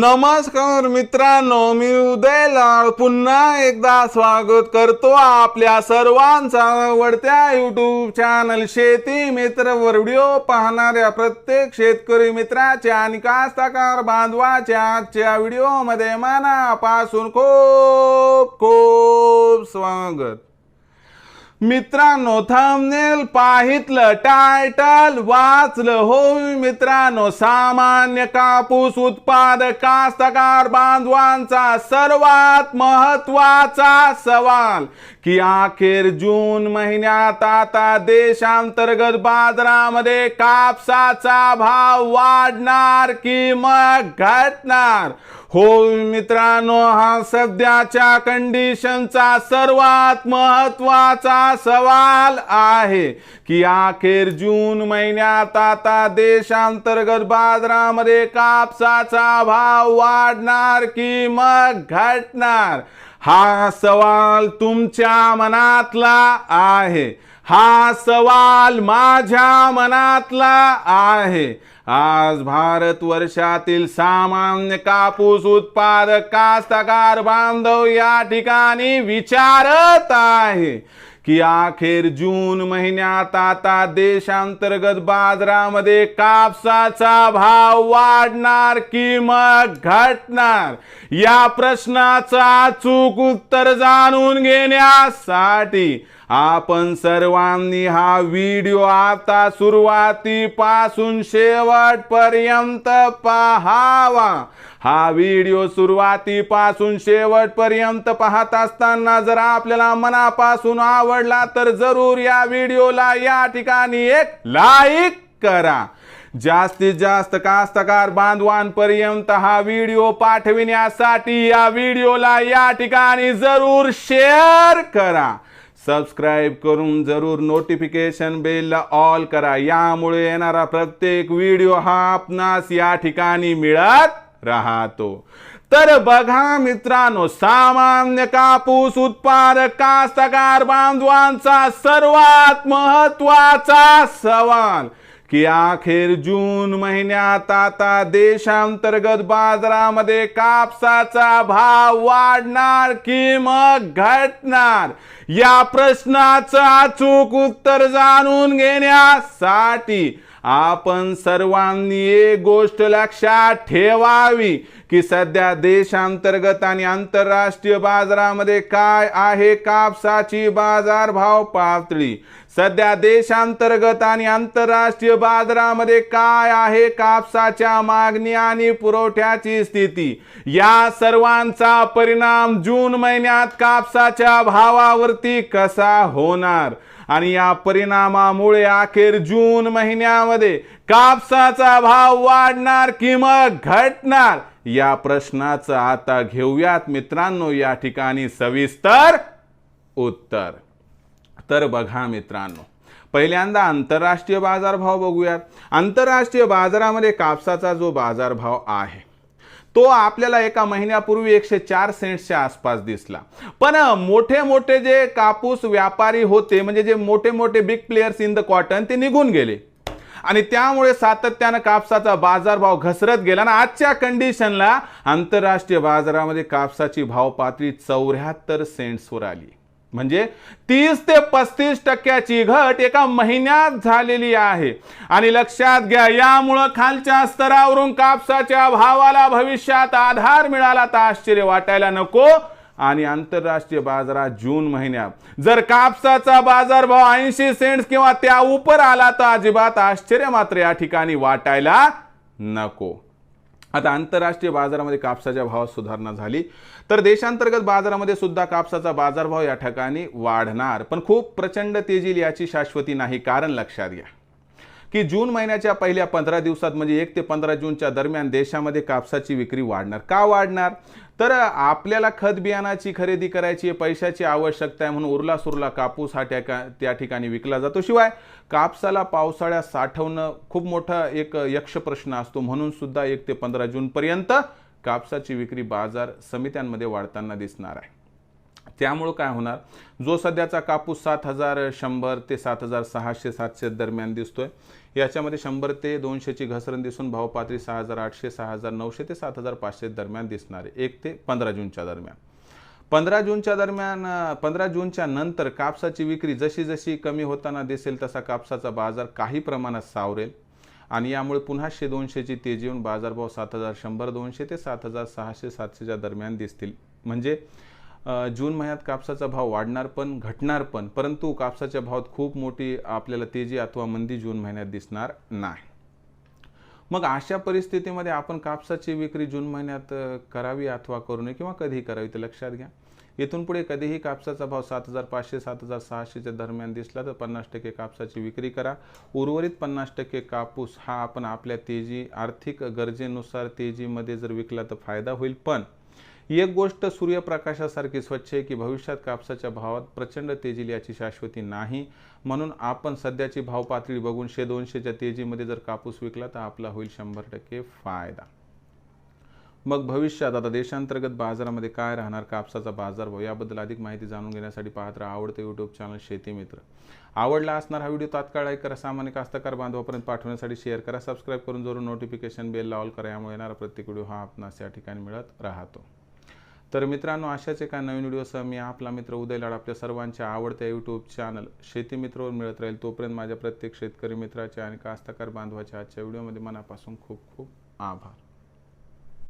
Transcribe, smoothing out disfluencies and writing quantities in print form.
नमस्कार मित्रांनो, मी उदय लाड पुन्हा एकदा स्वागत करतो आपल्या सर्वांचा आवडत्या यूट्यूब चॅनल शेती मित्र वर व्हिडिओ पाहणाऱ्या प्रत्येक शेतकरी मित्राच्या आणि कास्तकार बांधवाच्या आजच्या व्हिडिओमध्ये मनापासून खूप खूप स्वागत। मित्रांनो, थंबनेल पाहितलं, टायटल वाचलं हो मित्रांनो। सामान्य कापूस उत्पादक कास्तकार बांधवांचा सर्वात महत्त्वाचा सवाल की अखेर जून महिन्यात आता देशांतर्गत बाजारामध्ये कापसाचा भाव वाढणार की मग घटणार? हो मित्रांनो, हा सध्याच्या कंडिशनचा सर्वात महत्त्वाचा सवाल आहे की अखेर जून महिन्यात आता देशांतर्गत बाजारामध्ये कापसाचा भाव वाढणार की मग घटणार? हा सवाल तुमच्या मनातला आहे, हा सवाल माझ्या मनातला आहे। आज भारत वर्षातील सामान्य कापूस उत्पादक कास्तकार बांधव या ठिकाणी विचारत आहे की अखेर जून महिन्यात आता देशांतर्गत बाजारामध्ये कापसाचा भाव वाढणार की मग घटणार? या प्रश्नाचा अचूक उत्तर जाणून घेण्यासाठी आपण सर्वांनी हा व्हिडिओ आता सुरुवातीपासून शेवटपर्यंत पाहावा। हा व्हिडिओ सुरुवातीपासून शेवटपर्यंत पाहत असताना जर आपल्याला मनापासून आवडला तर जरूर या व्हिडिओला या ठिकाणी एक लाईक करा। जास्तीत जास्त कास्तकार बांधवांपर्यंत हा व्हिडिओ पाठविण्यासाठी या व्हिडिओला या ठिकाणी जरूर शेअर करा। सबस्क्राइब करून जरूर नोटिफिकेशन बेलला ऑल करा, यामुळे येणारा प्रत्येक व्हिडिओ हा आपणास या ठिकाणी मिळत राहतो। तर बघा मित्रांनो, सामान्य कापूस उत्पादक कास्तकार बांधवांचा सर्वात महत्त्वाचा सवाल की अखेर जून महिन्यात आता देशांतर्गत बाजारामध्ये कापसाचा भाव वाढणार की मग घटणार? या प्रश्नाचं अचूक उत्तर जाणून घेण्यासाठी आपण सर्वांनी एक गोष्ट लक्षात ठेवावी की सध्या देशांतर्गत आणि आंतरराष्ट्रीय बाजारामध्ये काय आहे कापसाची बाजारभाव पातळी। सध्या देशांतर्गत आणि आंतरराष्ट्रीय बाजारामध्ये काय आहे कापसाच्या मागणी आणि पुरवठ्याची स्थिती, या सर्वांचा परिणाम जून महिन्यात कापसाच्या भावावरती कसा होणार आणि या परिणामामुळे अखेर जून महिन्यामध्ये कापसाचा भाव वाढणार की मग घटणार? या प्रश्नाचं आता घेऊयात मित्रांनो या ठिकाणी सविस्तर उत्तर। तर बघा मित्रांनो, पहिल्यांदा आंतरराष्ट्रीय बाजारभाव बघूयात। आंतरराष्ट्रीय बाजारामध्ये कापसाचा जो बाजारभाव आहे तो आपल्याला एका महिन्यापूर्वी 104 सेंट्सच्या आसपास दिसला, पण मोठे मोठे जे कापूस व्यापारी होते, म्हणजे जे मोठे मोठे big players in the cotton, ते निघून गेले आणि त्यामुळे सातत्याने कापसाचा बाजारभाव घसरत गेला आणि आजच्या कंडिशनला आंतरराष्ट्रीय बाजारामध्ये कापसाची भाव पातळी 74 सेंट्सवर आली। म्हणजे 30 ते 35% घट एका महिन्यात झालेली आहे। आणि लक्षात घ्या, यामुळे खालच्या स्तरावरून कापसाच्या भावाला भविष्यात आधार मिळाला तर आश्चर्य वाटायला नको। आणि आंतरराष्ट्रीय बाजारात जून महिन्यात जर कापसाचा बाजारभाव 80 सेंट्स किंवा त्या उपर आला तर अजिबात आश्चर्य मात्र या ठिकाणी वाटायला नको। आता आंतरराष्ट्रीय बाजारामध्ये कापसाच्या भावात सुधारणा झाली तर देशांतर्गत बाजारामध्ये सुद्धा कापसाचा बाजारभाव या ठिकाणी वाढणार, पण खूप प्रचंड तेजी याची शाश्वती नाही। कारण लक्षात घ्या की जून महिन्याच्या पहिल्या 15 दिवसात म्हणजे 1 ते 15 जूनच्या दरम्यान देशामध्ये कापसाची विक्री वाढणार। का वाढणार? तर आपल्याला खत बियाणाची खरेदी करायची आहे, पैशाची आवश्यकता आहे, म्हणून उरला सुरला कापूस हा त्या ठिकाणी विकला जातो। शिवाय कापसाला पावसाळ्यात साठवणं खूप मोठा एक यक्ष प्रश्न असतो, म्हणून सुद्धा 1 ते 15 जून पर्यंत कापसाची विक्री बाजार समित्यांमध्ये वाढताना दिसणार आहे। त्यामुळं काय होणार, जो सध्याचा कापूस 7,100 ते 7,600 700 दरम्यान दिसतोय, याच्यामध्ये 100 ते 200ची घसरण दिसून भाव पातळी 6,800 6,900 ते 7,500 दरम्यान दिसणार आहे 1 ते 15 जूनच्या दरम्यान. 15 जूनच्या नंतर कापसाची विक्री जशी जशी कमी होताना दिसेल तसा कापसाचा बाजार काही प्रमाणात सावरेल आणि यामुळे पुन्हा 100-200ची तेजी येऊन बाजारभाव 7,100-200 ते 7,600-700च्या दरम्यान दिसतील. म्हणजे जून महिन्यात कापसाचा भाव वाढणार पण घटणार पण, परंतु कापसाच्या भावात खूप मोठी आपल्याला तेजी अथवा मंदी जून महिन्यात दिसणार नाही. मग अशा परिस्थितीमध्ये आपण कापसाची विक्री जून महिन्यात करावी अथवा करू नये किंवा कधीही करावी ते लक्षात घ्या. इथून पुढे कधीही कापसाचा भाव 7,500 7,600च्या दरम्यान दिसला तर 50% कापसाची विक्री करा. उर्वरित 50% कापूस हा आपण आपल्या तेजी आर्थिक गरजेनुसार तेजीमध्ये जर विकला तर फायदा होईल. पण एक गोष्ट सूर्यप्रकाशासारखी स्वच्छ आहे की भविष्यात कापसाच्या भावात प्रचंड तेजी याची शाश्वती नाही. म्हणून आपण सध्याची भाव पातळी बघून 100-200च्या तेजीमध्ये जर कापूस विकला तर आपला होईल 100% फायदा. मग भविष्यात आता देशांतर्गत बाजारामध्ये काय राहणार कापसाचा बाजारभाव याबद्दल अधिक माहिती जाणून घेण्यासाठी पाहत राहा आवडते यूट्यूब चॅनल शेती मित्र. आवडला असणार हा व्हिडिओ तात्काळ लाईक करा, सामान्य कास्तकार बांधवापर्यंत पाठवण्यासाठी शेअर करा, सबस्क्राईब करून जरूर नोटिफिकेशन बेल ऑल करा, यामुळे येणारा प्रत्येक व्हिडिओ हा आपणास या ठिकाणी मिळत राहतो. तर मित्रांनो, अशाच एका नवीन व्हिडिओसह मी आपला मित्र उदय लाड आपल्या सर्वांच्या आवडत्या यूट्यूब चॅनल शेती मित्रवर मिळत राहील. तोपर्यंत माझ्या प्रत्येक शेतकरी मित्राच्या आणि कास्तकार बांधवाच्या आजच्या व्हिडिओमध्ये मनापासून खूप खूप आभार.